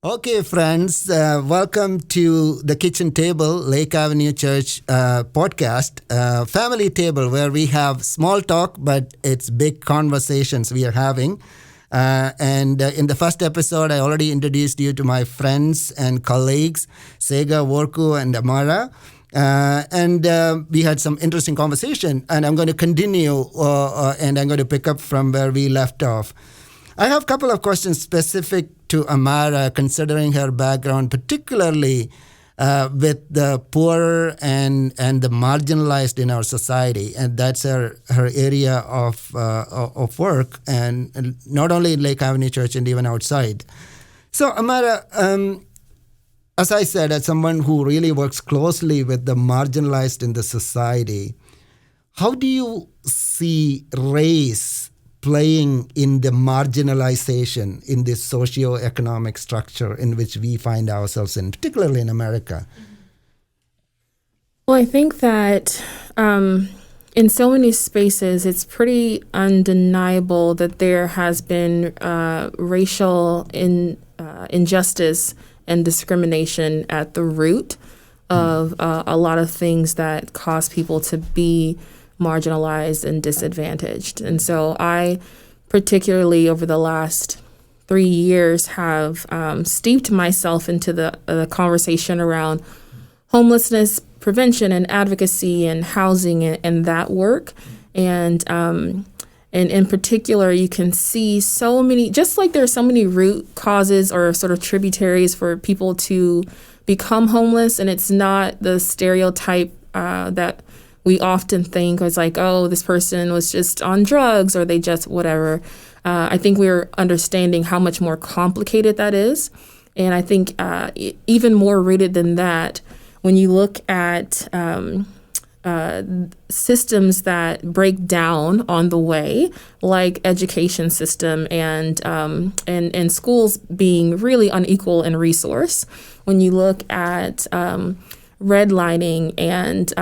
Okay, friends, welcome to the Kitchen Table, Lake Avenue Church podcast, family table where we have small talk, but it's big conversations we are having. And in the first episode, I already introduced you to my friends and colleagues, Tsega Worku and Amara. And we had some interesting conversation, and I'm going to continue and I'm going to pick up from where we left off. I have a couple of questions specific to Amara, considering her background, particularly with the poor and the marginalized in our society, and that's her area of work, and not only in Lake Avenue Church and even outside. So, Amara, as I said, as someone who really works closely with the marginalized in the society, how do you see race playing in the marginalization in this socio-economic structure in which we find ourselves in, particularly in America? Well, I think that in so many spaces, it's pretty undeniable that there has been racial injustice and discrimination at the root of a lot of things that cause people to be marginalized and disadvantaged. And so I, particularly over the last 3 years, have steeped myself into the conversation around homelessness prevention and advocacy and housing and that work. And in particular, you can see so many, just like there are so many root causes or sort of tributaries for people to become homeless. And it's not the stereotype that we often think it's like, oh, this person was just on drugs or they just whatever. I think we're understanding how much more complicated that is. And I think even more rooted than that, when you look at systems that break down on the way, like education system and schools being really unequal in resource, when you look at redlining and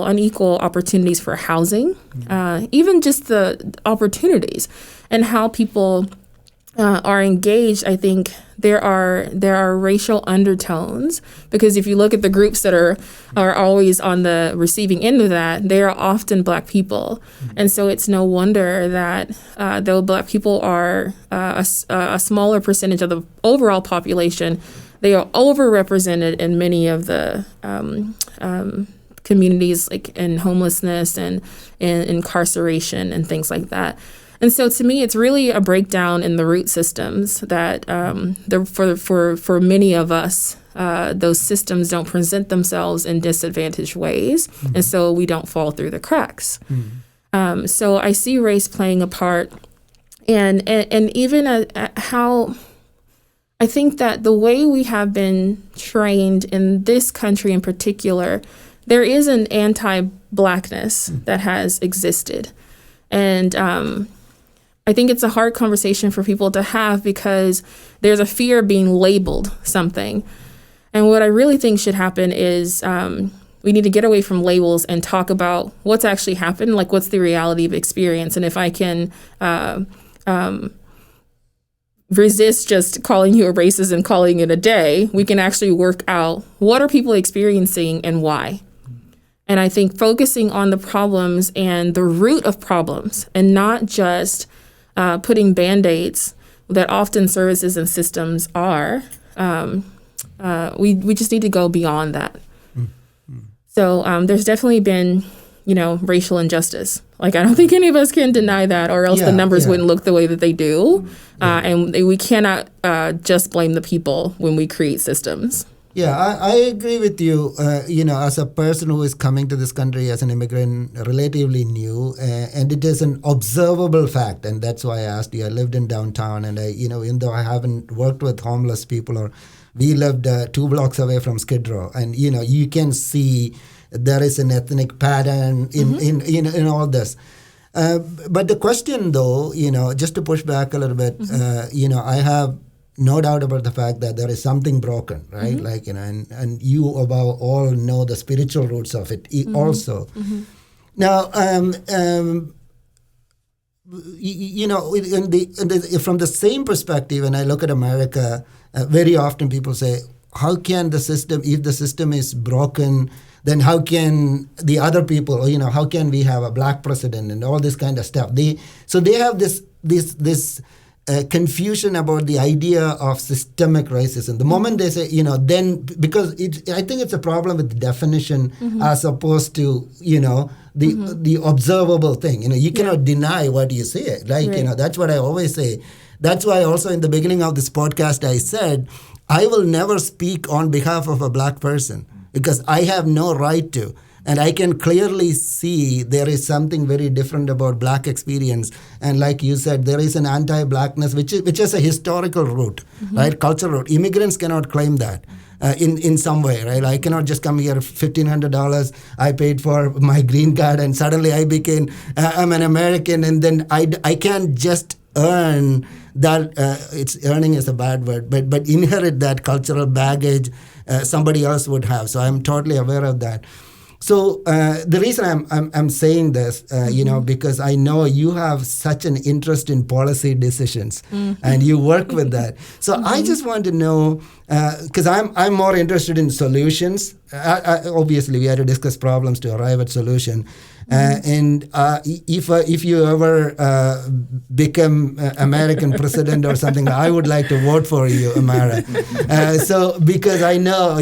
unequal opportunities for housing, even just the opportunities and how people are engaged. I think there are racial undertones, because if you look at the groups that are always on the receiving end of that, they are often Black people. And so it's no wonder that though Black people are a smaller percentage of the overall population, they are overrepresented in many of the communities, like in homelessness and in incarceration and things like that. And so to me, it's really a breakdown in the root systems that for many of us, those systems don't present themselves in disadvantaged ways. And so we don't fall through the cracks. So I see race playing a part, and even how I think that the way we have been trained in this country in particular, there is an anti-Blackness that has existed. And I think it's a hard conversation for people to have, because there's a fear of being labeled something. And what I really think should happen is we need to get away from labels and talk about what's actually happened, like what's the reality of experience. And if I can resist just calling you a racist and calling it a day, we can actually work out what are people experiencing and why. And I think focusing on the problems and the root of problems, and not just putting Band-Aids that often services and systems are, we just need to go beyond that. So there's definitely been, racial injustice. Like, I don't think any of us can deny that, or else the numbers wouldn't look the way that they do. And we cannot just blame the people when we create systems. Yeah, I agree with you. As a person who is coming to this country as an immigrant, relatively new, and it is an observable fact, and that's why I asked you. I lived in downtown, and even though I haven't worked with homeless people, we lived 2 blocks away from Skid Row, and you can see there is an ethnic pattern in all this. But the question, though, just to push back a little bit, I have no doubt about the fact that there is something broken, right? And you above all know the spiritual roots of it also. Now, from the same perspective, when I look at America, very often people say, how can the system, if the system is broken, then how can the other people, how can we have a black president and all this kind of stuff? They have this confusion about the idea of systemic racism. The moment they say, then, because I think it's a problem with the definition as opposed to, the observable thing. You cannot deny what you say. Like, Right. That's what I always say. That's why also in the beginning of this podcast, I said, I will never speak on behalf of a black person because I have no right to. And I can clearly see there is something very different about black experience. And like you said, there is an anti-blackness, which is a historical root, right? Cultural root. Immigrants cannot claim that in some way, right? I cannot just come here, $1,500, I paid for my green card, and suddenly I'm an American, and then I can't just earn that. Earning is a bad word, but inherit that cultural baggage somebody else would have. So I'm totally aware of that. So the reason I'm saying this, because I know you have such an interest in policy decisions, and you work with that. So I just want to know, because I'm more interested in solutions. Obviously, we had to discuss problems to arrive at solution. And if you ever become American president or something, I would like to vote for you, Amara. So because I know,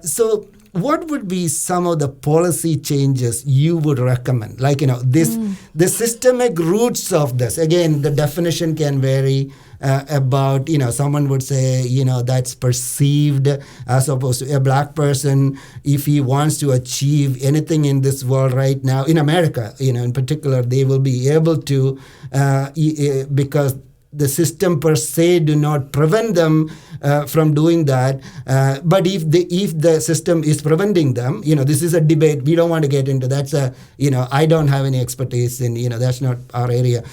so. What would be some of the policy changes you would recommend? Like, the systemic roots of this. Again, the definition can vary about, someone would say, that's perceived as opposed to a black person. If he wants to achieve anything in this world right now, in America, in particular, they will be able to, because the system per se do not prevent them from doing that. But if the system is preventing them, this is a debate. We don't want to get into that. I don't have any expertise in, that's not our area.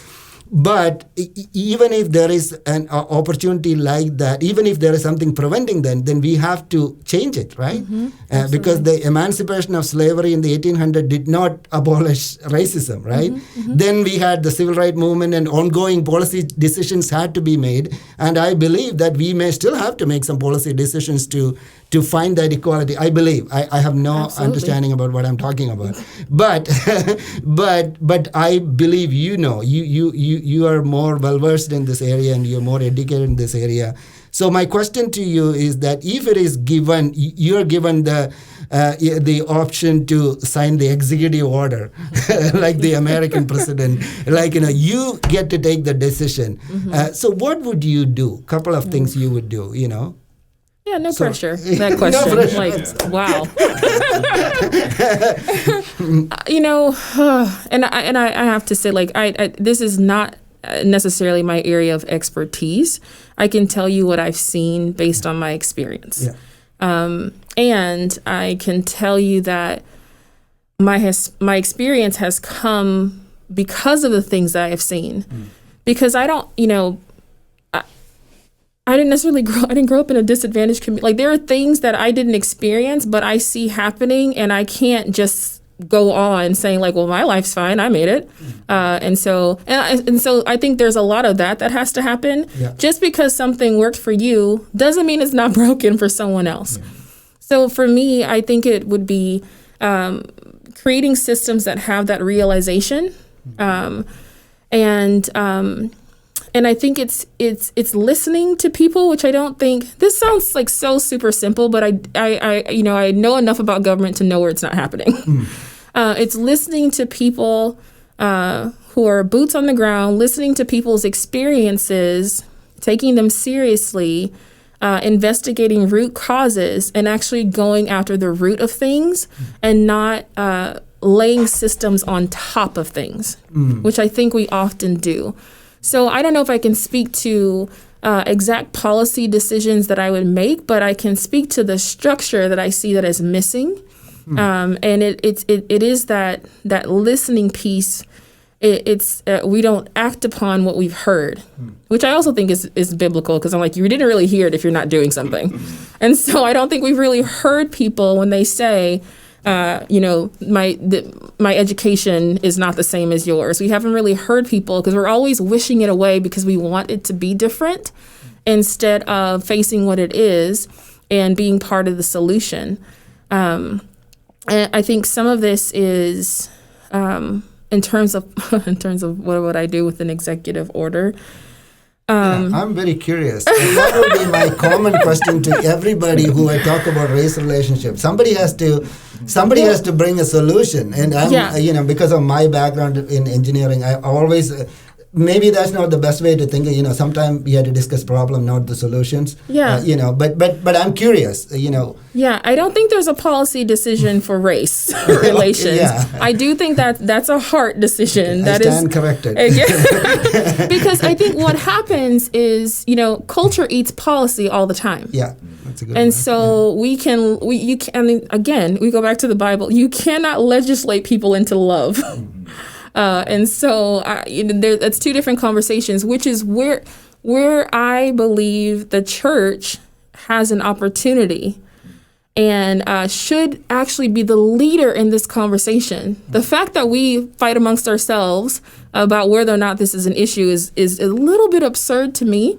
But even if there is an opportunity like that, even if there is something preventing them, then we have to change it, right? Because the emancipation of slavery in the 1800s did not abolish racism, right? Then we had the civil rights movement, and ongoing policy decisions had to be made. And I believe that we may still have to make some policy decisions to find that equality. I believe. I have no understanding about what I'm talking about. But I believe you are more well-versed in this area, and you're more educated in this area. So my question to you is that if it is given, you're given the option to sign the executive order, like the American president, you get to take the decision. So what would you do? Couple of things you would do, Yeah, no pressure. That question, No pressure. Wow. And I have to say, I this is not necessarily my area of expertise. I can tell you what I've seen based on my experience. Yeah. And I can tell you that my experience has come because of the things that I have seen. Because I don't, I didn't grow up in a disadvantaged community. There are things that I didn't experience, but I see happening, and I can't just go on saying well, my life's fine, I made it. And so I think there's a lot of that has to happen. Yeah. Just because something worked for you doesn't mean it's not broken for someone else. So for me, I think it would be creating systems that have that realization. And I think it's listening to people, which I don't think, this sounds so super simple, but I know enough about government to know where it's not happening. It's listening to people who are boots on the ground, listening to people's experiences, taking them seriously, investigating root causes, and actually going after the root of things, and not laying systems on top of things, which I think we often do. So I don't know if I can speak to exact policy decisions that I would make, but I can speak to the structure that I see that is missing. And it is that listening piece. It's we don't act upon what we've heard, which I also think is biblical, because I'm you didn't really hear it if you're not doing something. And so I don't think we've really heard people when they say, my education is not the same as yours. We haven't really heard people because we're always wishing it away because we want it to be different instead of facing what it is and being part of the solution. And I think some of this is in terms of what would I do with an executive order. I'm very curious. That would be my common question to everybody who I talk about race relationships. Somebody has to bring a solution, and I'm because of my background in engineering, I always. Maybe that's not the best way to think. Sometimes you have to discuss problem, not the solutions. Yeah. But I'm curious. Yeah, I don't think there's a policy decision for race relations. Yeah. I do think that's a heart decision. I stand corrected. Because I think what happens is, culture eats policy all the time. Yeah, that's a good And one. so we go back to the Bible. You cannot legislate people into love. And so that's two different conversations, which is where I believe the church has an opportunity and should actually be the leader in this conversation. The fact that we fight amongst ourselves about whether or not this is an issue is a little bit absurd to me,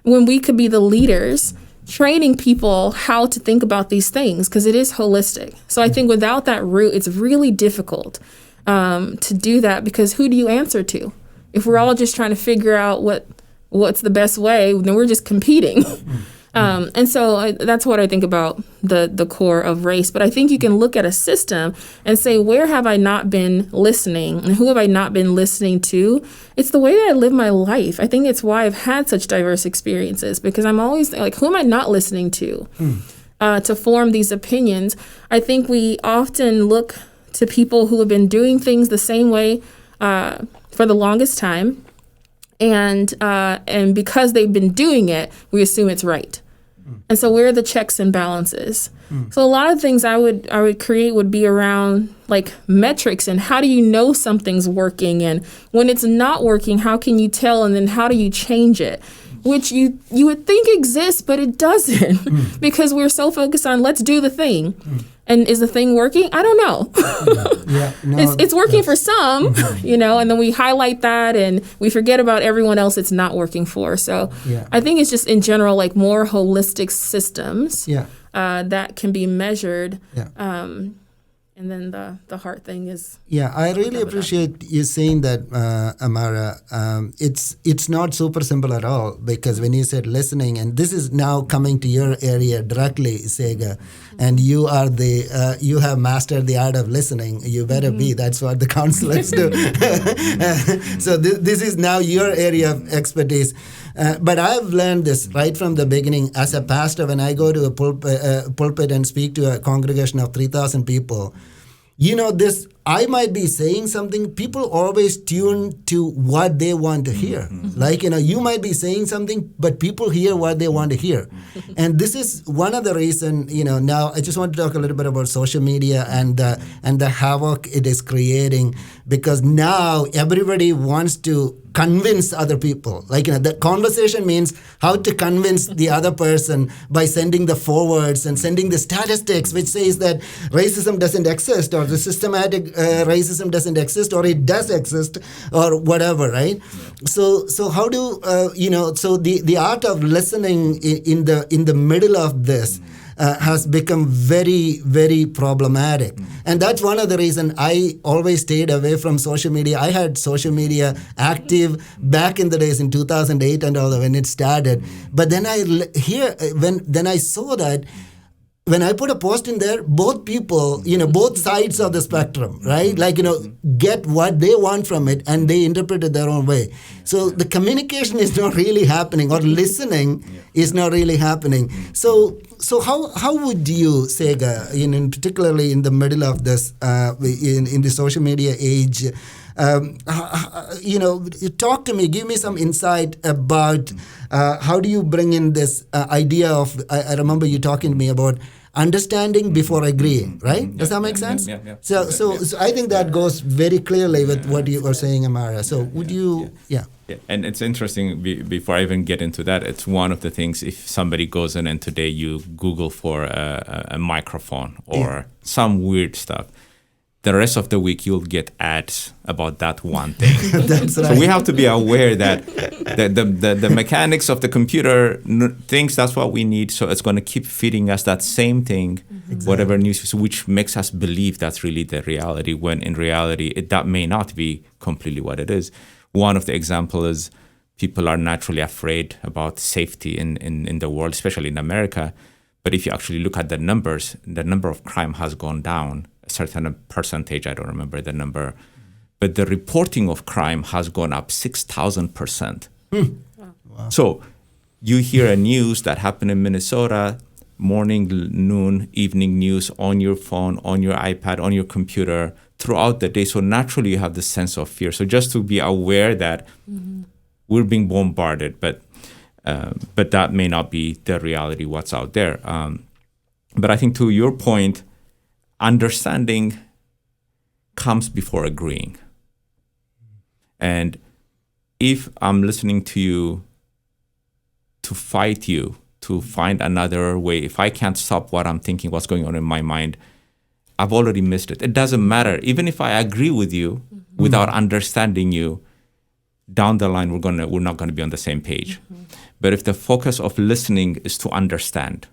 when we could be the leaders training people how to think about these things, because it is holistic. So I think without that root, it's really difficult to do that, because who do you answer to? If we're all just trying to figure out what's the best way, then we're just competing. And so that's what I think about the core of race. But I think you can look at a system and say, where have I not been listening? And who have I not been listening to? It's the way that I live my life. I think it's why I've had such diverse experiences, because I'm always like, who am I not listening to form these opinions? I think we often look to people who have been doing things the same way for the longest time. And because they've been doing it, we assume it's right. And so where are the checks and balances? So a lot of things I would create would be around like metrics, and how do you know something's working, and when it's not working, how can you tell, and then how do you change it? Which you would think exists, but it doesn't, because we're so focused on let's do the thing. And is the thing working? I don't know. It's working for some, and then we highlight that and we forget about everyone else it's not working for. So I think it's just in general like more holistic systems that can be measured. And then the heart thing is... Yeah, I really appreciate you saying that, Amara. It's not super simple at all, because when you said listening, and this is now coming to your area directly, Tsega, and you are you have mastered the art of listening. You better be. That's what the counselors do. So this is now your area of expertise. But I've learned this right from the beginning as a pastor. When I go to a pulpit and speak to a congregation of 3,000 people, I might be saying something, people always tune to what they want to hear. Like, you might be saying something, but people hear what they want to hear. And this is one of the reasons, now I just want to talk a little bit about social media and the havoc it is creating, because now everybody wants to convince other people. Like, the conversation means how to convince the other person by sending the forwards and sending the statistics, which says that racism doesn't exist, or the systematic racism doesn't exist, or it does exist, or whatever, right? So how do so the art of listening in the middle of this has become very, very problematic. And that's one of the reasons I always stayed away from social media. I had social media active back in the days in 2008 and all that when it started. But then I saw that when I put a post in there, both people, both sides of the spectrum, right? Like, get what they want from it, and they interpret it their own way. So the communication is not really happening, or listening is not really happening. So how would you, Tsega, particularly in the middle of this, in the social media age, talk to me, give me some insight about how do you bring in this idea of, I remember you talking to me about understanding before agreeing, right? Does that make sense? Yeah. So I think that goes very clearly with what you were saying, Amara. So would you, Yeah, and it's interesting, before I even get into that, it's one of the things, if somebody goes in and today you Google for a microphone or some weird stuff, the rest of the week you'll get ads about that one thing. That's right. So we have to be aware that the mechanics of the computer thinks that's what we need, so it's going to keep feeding us that same thing, whatever news, which makes us believe that's really the reality, when in reality that may not be completely what it is. One of the examples is people are naturally afraid about safety in the world, especially in America. But if you actually look at the numbers, the number of crime has gone down a certain percentage. I don't remember the number. But the reporting of crime has gone up 6,000%. Wow. So you hear a news that happened in Minnesota, morning, noon, evening news on your phone, on your iPad, on your computer, throughout the day. So naturally you have this sense of fear. So just to be aware that we're being bombarded, but that may not be the reality, what's out there. But I think to your point, understanding comes before agreeing. And if I'm listening to you to fight you, to find another way, if I can't stop what I'm thinking, what's going on in my mind, I've already missed it. It doesn't matter. Even if I agree with you without understanding you, down the line, we're not going to be on the same page. But if the focus of listening is to understand,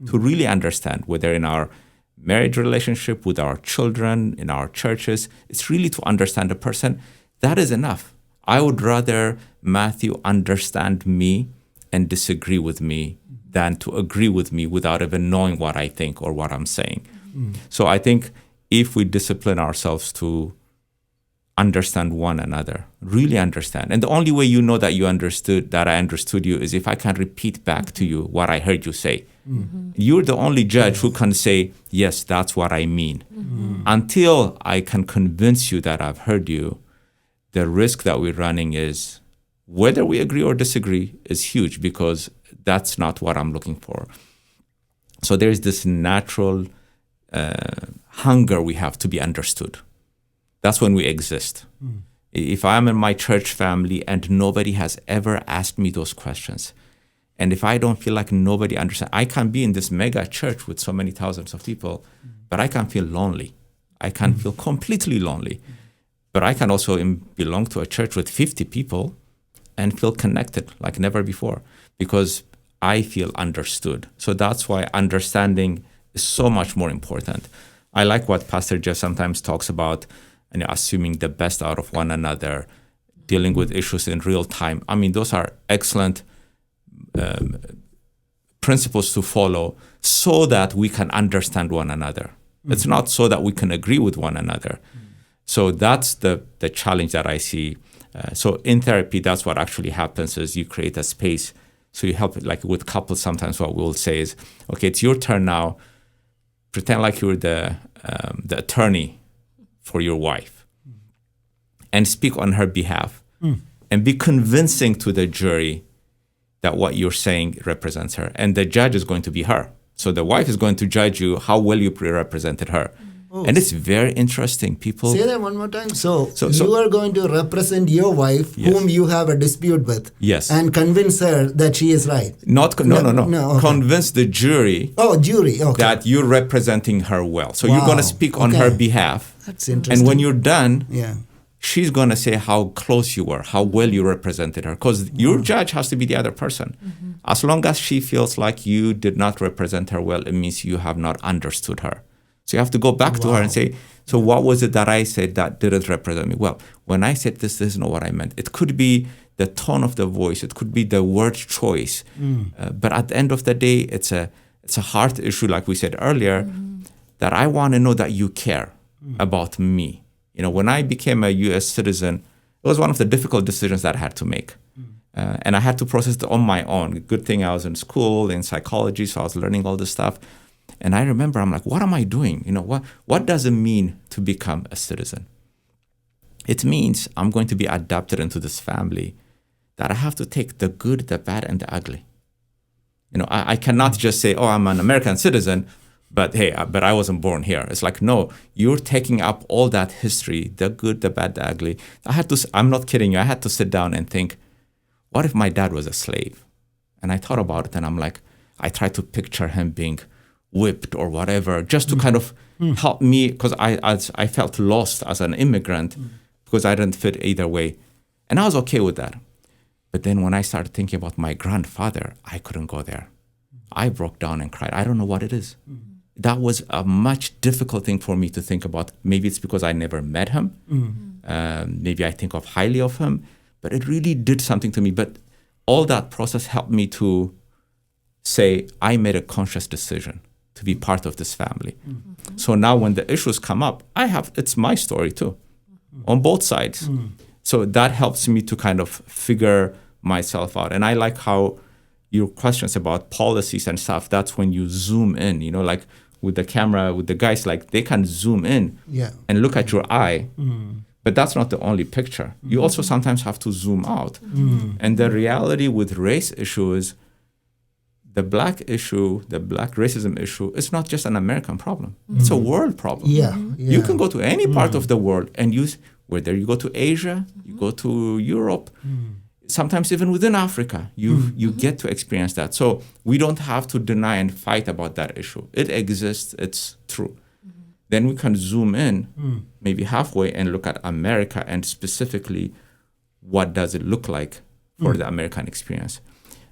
to really understand, whether in our marriage relationship, with our children, in our churches, it's really to understand the person. That is enough. I would rather Matthew understand me and disagree with me than to agree with me without even knowing what I think or what I'm saying. So I think if we discipline ourselves to understand one another, really understand. And the only way you know that I understood you is if I can repeat back to you what I heard you say. You're the only judge who can say, yes, that's what I mean. Until I can convince you that I've heard you, the risk that we're running is, whether we agree or disagree, is huge, because that's not what I'm looking for. So there's this natural hunger we have to be understood. That's when we exist. If I'm in my church family and nobody has ever asked me those questions, and if I don't feel like nobody understands, I can be in this mega church with so many thousands of people, but I can feel lonely. I can feel completely lonely. But I can also belong to a church with 50 people and feel connected like never before, because I feel understood. So that's why understanding is so much more important. I like what Pastor Jeff sometimes talks about, assuming the best out of one another, dealing with issues in real time. I mean, those are excellent principles to follow so that we can understand one another. It's not so that we can agree with one another. So that's the challenge that I see. So in therapy, that's what actually happens, is you create a space. So you help, like with couples, sometimes what we'll say is, okay, it's your turn now. Pretend like you're the attorney for your wife and speak on her behalf and be convincing to the jury that what you're saying represents her. And the judge is going to be her. So the wife is going to judge you how well you represented her. Oh. And it's very interesting. People say that one more time. So you are going to represent your wife, yes, whom you have a dispute with, yes, and convince her that she is right. No. Okay. Convince the jury. Oh, jury. Okay. That you're representing her well. So you're going to speak on her behalf. That's interesting. And when you're done, yeah, she's going to say how close you were, how well you represented her, because your judge has to be the other person. As long as she feels like you did not represent her well, it means you have not understood her. So you have to go back to her and say, so what was it that I said that didn't represent me? Well, when I said this is not what I meant. It could be the tone of the voice. It could be the word choice. But at the end of the day, it's a heart issue, like we said earlier, that I want to know that you care about me. When I became a U.S. citizen, it was one of the difficult decisions that I had to make. And I had to process it on my own. Good thing I was in school, in psychology, so I was learning all this stuff. And I remember, I'm like, what am I doing? What does it mean to become a citizen? It means I'm going to be adopted into this family, that I have to take the good, the bad, and the ugly. I cannot just say, oh, I'm an American citizen, But hey, but I wasn't born here. It's like, no, you're taking up all that history, the good, the bad, the ugly. I'm not kidding you. I had to sit down and think, what if my dad was a slave? And I thought about it, and I'm like, I tried to picture him being whipped or whatever, just to kind of help me, because I felt lost as an immigrant because I didn't fit either way. And I was okay with that. But then when I started thinking about my grandfather, I couldn't go there. I broke down and cried. I don't know what it is. That was a much difficult thing for me to think about. Maybe it's because I never met him. Maybe I think highly of him. But it really did something to me. But all that process helped me to say, I made a conscious decision to be part of this family. So now when the issues come up, it's my story too, on both sides. So that helps me to kind of figure myself out. And I like how your questions about policies and stuff, that's when you zoom in, like with the camera, with the guys, like they can zoom in and look at your eye. But that's not the only picture. You also sometimes have to zoom out. And the reality with race issue is the black racism issue is not just an American problem. It's a world problem. You can go to any part of the world and whether you go to Asia, you go to Europe, sometimes even within Africa, you get to experience that. So we don't have to deny and fight about that issue. It exists, it's true. Then we can zoom in maybe halfway and look at America and specifically what does it look like for the American experience.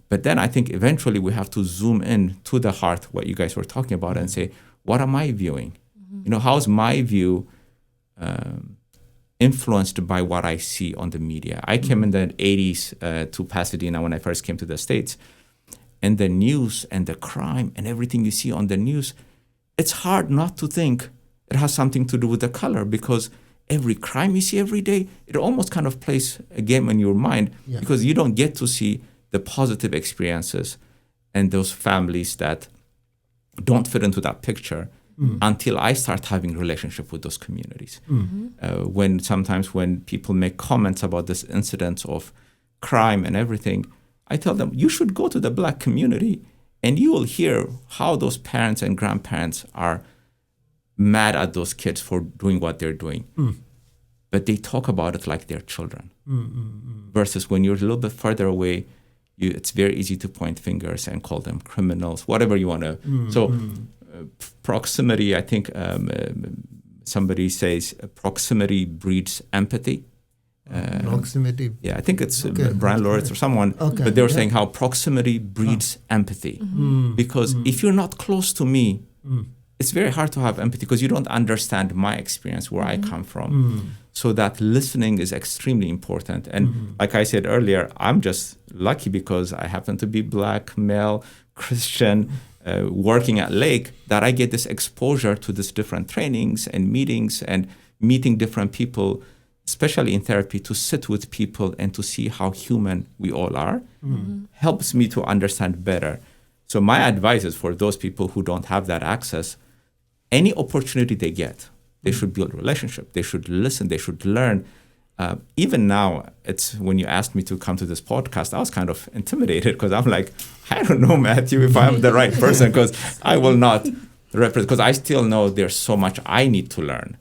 But then I think eventually we have to zoom in to the heart, what you guys were talking about, and say, what am I viewing? How's my view influenced by what I see on the media? I came in the 80s to Pasadena when I first came to the States. And the news and the crime and everything you see on the news, it's hard not to think it has something to do with the color, because every crime you see every day, it almost kind of plays a game in your mind because you don't get to see the positive experiences and those families that don't fit into that picture until I start having relationship with those communities. Sometimes when people make comments about this incidence of crime and everything, I tell them, you should go to the black community and you will hear how those parents and grandparents are mad at those kids for doing what they're doing. But they talk about it like they're children. Versus when you're a little bit further away, it's very easy to point fingers and call them criminals, whatever you want to. So proximity, I think somebody says proximity breeds empathy. Proximity. Yeah, I think it's Brian Loritz or someone, but they were saying how proximity breeds empathy. Because if you're not close to me, it's very hard to have empathy because you don't understand my experience, where I come from. So that listening is extremely important. And like I said earlier, I'm just lucky because I happen to be black, male, Christian, working at Lake, that I get this exposure to these different trainings and meetings and meeting different people, especially in therapy, to sit with people and to see how human we all are, helps me to understand better. So my advice is for those people who don't have that access, any opportunity they get, they should build a relationship. They should listen. They should learn. Even now, it's when you asked me to come to this podcast, I was kind of intimidated because I'm like, I don't know, Matthew, if I'm the right person, because I will not represent, because I still know there's so much I need to learn.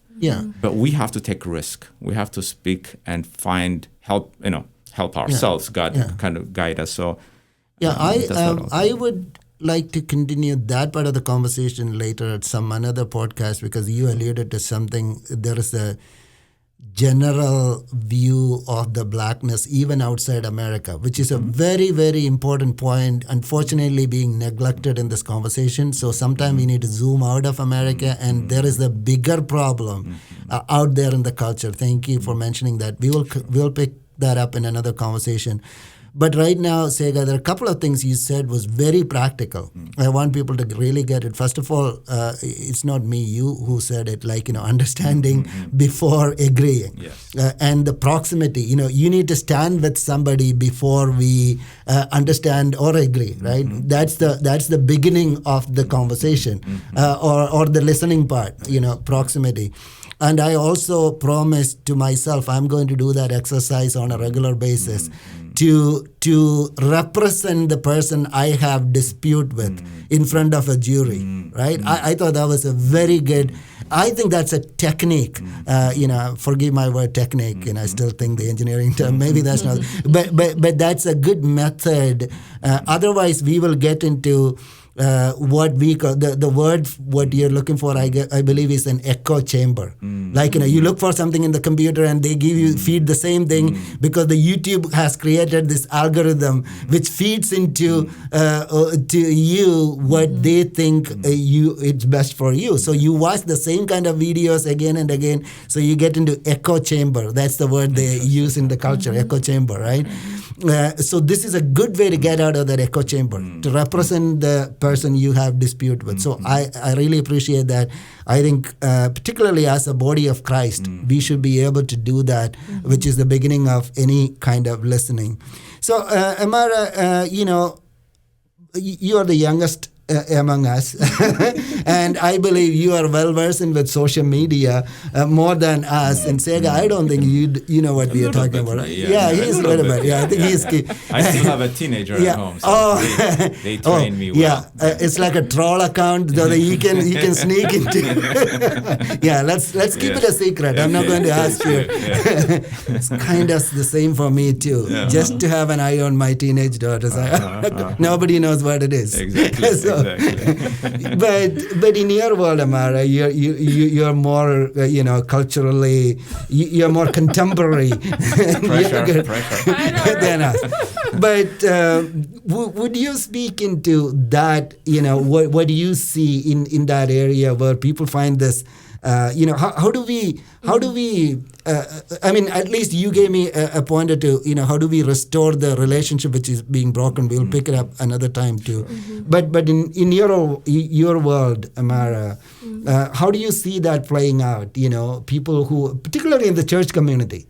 But we have to take risk. We have to speak and find help ourselves. God kind of guide us. So I would like to continue that part of the conversation later at some another podcast, because you alluded to something. There is a general view of the blackness even outside America, which is a very, very important point, unfortunately being neglected in this conversation. So sometimes we need to zoom out of America, and there is a bigger problem out there in the culture. Thank you for mentioning that. We'll pick that up in another conversation. But right now, Tsega, there are a couple of things you said was very practical. I want people to really get it. First of all, it's not me, you who said it, understanding before agreeing. Yes. And the proximity, you need to stand with somebody before we understand or agree, right? That's the beginning of the conversation or the listening part, proximity. And I also promised to myself I'm going to do that exercise on a regular basis. to represent the person I have dispute with in front of a jury, right? I thought that was a very good. I think that's a technique. Forgive my word, technique. I still think the engineering term. Maybe that's not. But that's a good method. Otherwise, we will get into what we call the word. What you're looking for, I believe, is an echo chamber. Like you look for something in the computer and they feed the same thing because the YouTube has created this algorithm which feeds into to you what they think it's best for you. So you watch the same kind of videos again and again. So you get into echo chamber. That's the word they use in the culture, echo chamber, right? So this is a good way to get out of that echo chamber, to represent the person you have dispute with. So I really appreciate that. I think particularly as a body of Christ, we should be able to do that, which is the beginning of any kind of listening. So Amara, you are the youngest among us, and I believe you are well versed with social media more than us. And Tsega, I don't think you know what we are talking about. Yeah, he's a little bit. Yeah, I think he's. I still have a teenager at home, so they train me well. Yeah, it's like a troll account so that you can sneak into. Yeah, let's keep it a secret. I'm not going to ask you. It's kind of the same for me too. Yeah. Just to have an eye on my teenage daughters. Nobody knows what it is. Exactly. So, but in your world, Amara, you're more culturally you're more contemporary pressure. than us. But would you speak into that? What do you see in that area where people find this? How do we? At least you gave me a pointer to, how do we restore the relationship which is being broken? We'll pick it up another time too. But in your world, Amara, how do you see that playing out? People who, particularly in the church community,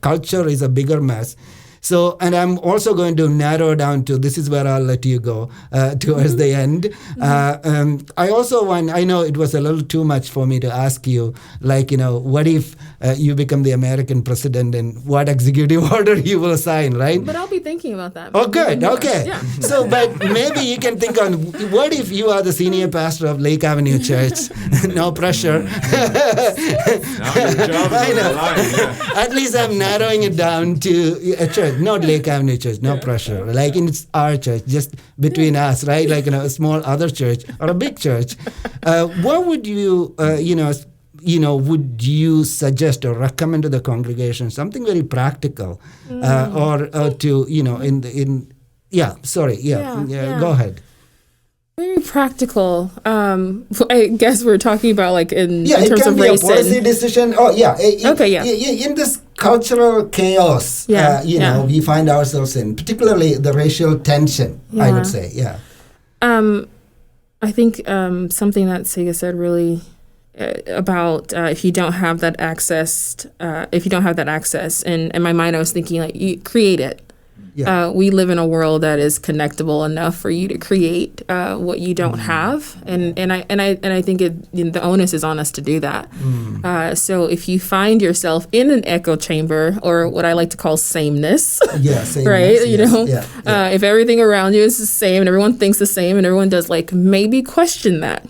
culture is a bigger mess. So, and I'm also going to narrow down to, this is where I'll let you go towards the end. I know it was a little too much for me to ask you, what if you become the American president and what executive order you will sign, right? But I'll be thinking about that. Oh, good. Okay. Yeah. So, but maybe you can think on, what if you are the senior pastor of Lake Avenue Church? No pressure. I know. At least I'm narrowing it down to a church. Not Lake Avenue Church, no pressure. Like it's our church, just between us, right? Like a small other church or a big church. What would you, would you suggest or recommend to the congregation? Something very practical, or to go ahead. Very practical. I guess we're talking about in terms of race. It can be a policy decision. Oh, yeah. In this cultural chaos, we find ourselves in, particularly the racial tension, I would say. Yeah. I think something that Tsega said really about if you don't have that access, and in my mind I was thinking you create it. Yeah. We live in a world that is connectable enough for you to create what you don't have, and I think the onus is on us to do that. So if you find yourself in an echo chamber, or what I like to call sameness, sameness, right? If everything around you is the same and everyone thinks the same and everyone does, maybe question that.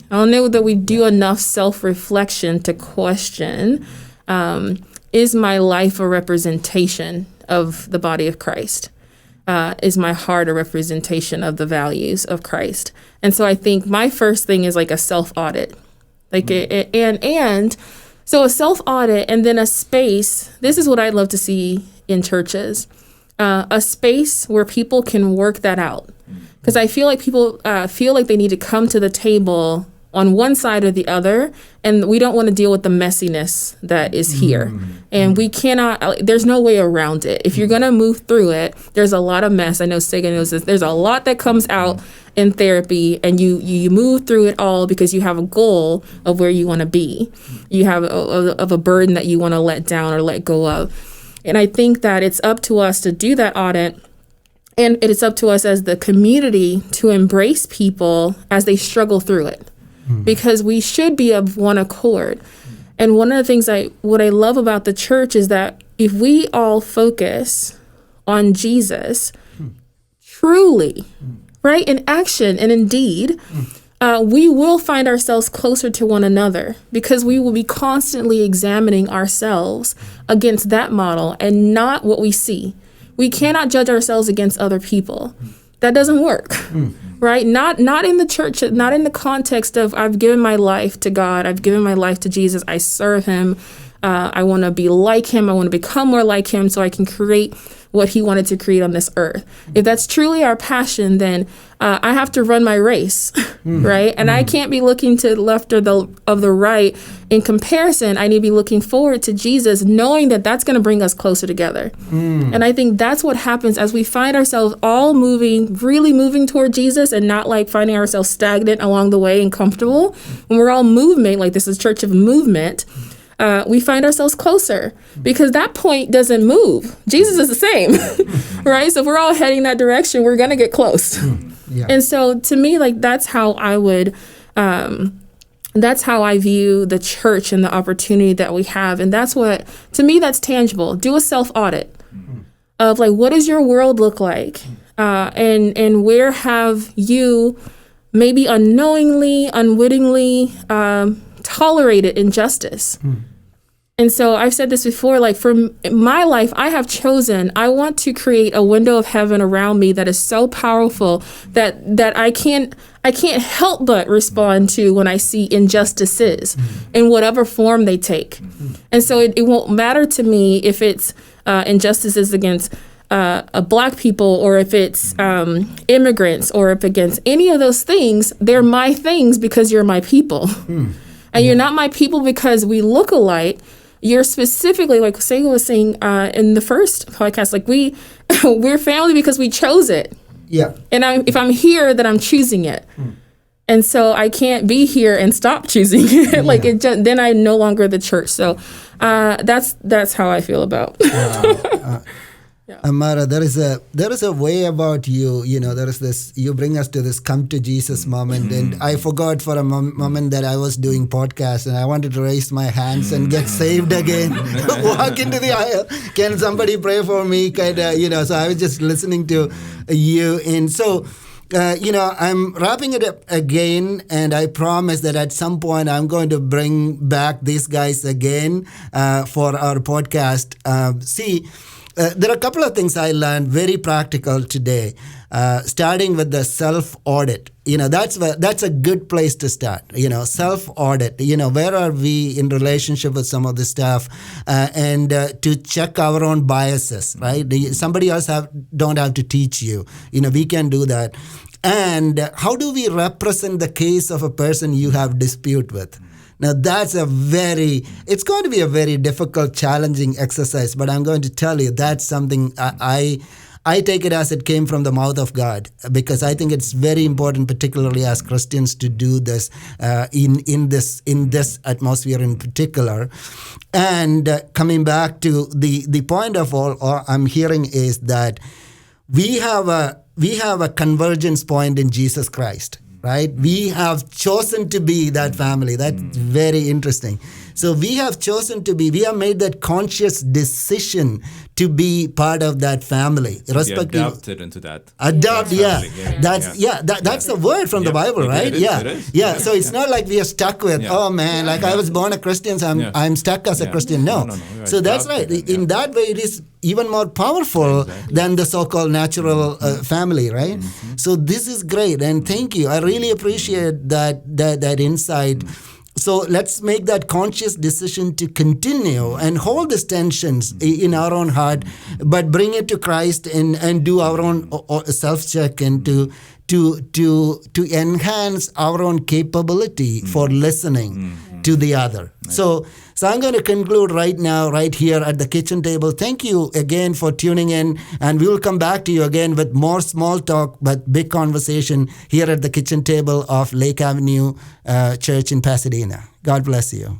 I don't know that we do enough self-reflection to question: is my life a representation of the body of Christ? Is my heart a representation of the values of Christ? And so I think my first thing is a self-audit, so a self-audit, and then a space. This is what I'd love to see in churches, a space where people can work that out. Because I feel like people feel like they need to come to the table on one side or the other, and we don't want to deal with the messiness that is here. And we cannot, there's no way around it. If you're going to move through it, there's a lot of mess. I know Tsega knows this. There's a lot that comes out in therapy, and you move through it all because you have a goal of where you want to be. You have a burden that you want to let down or let go of. And I think that it's up to us to do that audit. And it is up to us as the community to embrace people as they struggle through it. Because we should be of one accord. And one of the things what I love about the church is that if we all focus on Jesus, truly, right, in action and in deed, we will find ourselves closer to one another because we will be constantly examining ourselves against that model and not what we see. We cannot judge ourselves against other people. That doesn't work, right? Not in the church, not in the context of I've given my life to God, I've given my life to Jesus, I serve him, I want to be like him, I want to become more like him so I can create what he wanted to create on this earth. If that's truly our passion, then I have to run my race, right? And I can't be looking to the left or the right. In comparison, I need to be looking forward to Jesus, knowing that that's going to bring us closer together. And I think that's what happens as we find ourselves all really moving toward Jesus and not like finding ourselves stagnant along the way and comfortable. When we're all movement, like this is church of movement, we find ourselves closer because that point doesn't move. Jesus is the same, right? So if we're all heading that direction, we're going to get close. Yeah. And so to me, like that's how I would, that's how I view the church and the opportunity that we have. And that's what, to me, that's tangible. Do a self-audit of like, what does your world look like? And where have you maybe unknowingly, unwittingly tolerated injustice? And so I've said this before, like for my life, I have chosen, I want to create a window of heaven around me that is so powerful that I can't help but respond to when I see injustices in whatever form they take. And so it won't matter to me if it's injustices against Black people or if it's immigrants or if against any of those things. They're my things because you're my people. And you're not my people because we look alike. You're specifically, like Tsega was saying in the first podcast, like we're family because we chose it. Yeah. And if I'm here, then I'm choosing it. And so I can't be here and stop choosing it. Like then I'm no longer the church. So that's how I feel about. Amara, there is a way about you, there is this, you bring us to this come to Jesus moment. And I forgot for a moment that I was doing podcast and I wanted to raise my hands and get saved again, walk into the aisle. Can somebody pray for me? So I was just listening to you. And so, I'm wrapping it up again, and I promise that at some point I'm going to bring back these guys again for our podcast. There are a couple of things I learned very practical today, starting with the self-audit. That's a good place to start, self-audit. Where are we in relationship with some of the stuff and to check our own biases, right? Somebody else don't have to teach you. We can do that. And how do we represent the case of a person you have dispute with? Now, it's going to be a very difficult, challenging exercise, but I'm going to tell you that's something I take it as it came from the mouth of God, because I think it's very important, particularly as Christians, to do this in this atmosphere in particular. And coming back to the point of all I'm hearing is that we have a convergence point in Jesus Christ. Right? We have chosen to be that family. That's very interesting. So we have made that conscious decision to be part of that family. Adopted into that. That's the word from the Bible, right? It is. So it's not like we are stuck with, I was born a Christian, so I'm stuck as a Christian. No. So that's right. In that way, it is even more powerful than the so-called natural family, right? So this is great, and thank you. I really appreciate that insight. So let's make that conscious decision to continue and hold these tensions in our own heart, but bring it to Christ and do our own self-check and to enhance our own capability for listening to the other. Right. So I'm going to conclude right now, right here at the kitchen table. Thank you again for tuning in, and we will come back to you again with more small talk but big conversation here at the kitchen table of Lake Avenue Church in Pasadena. God bless you.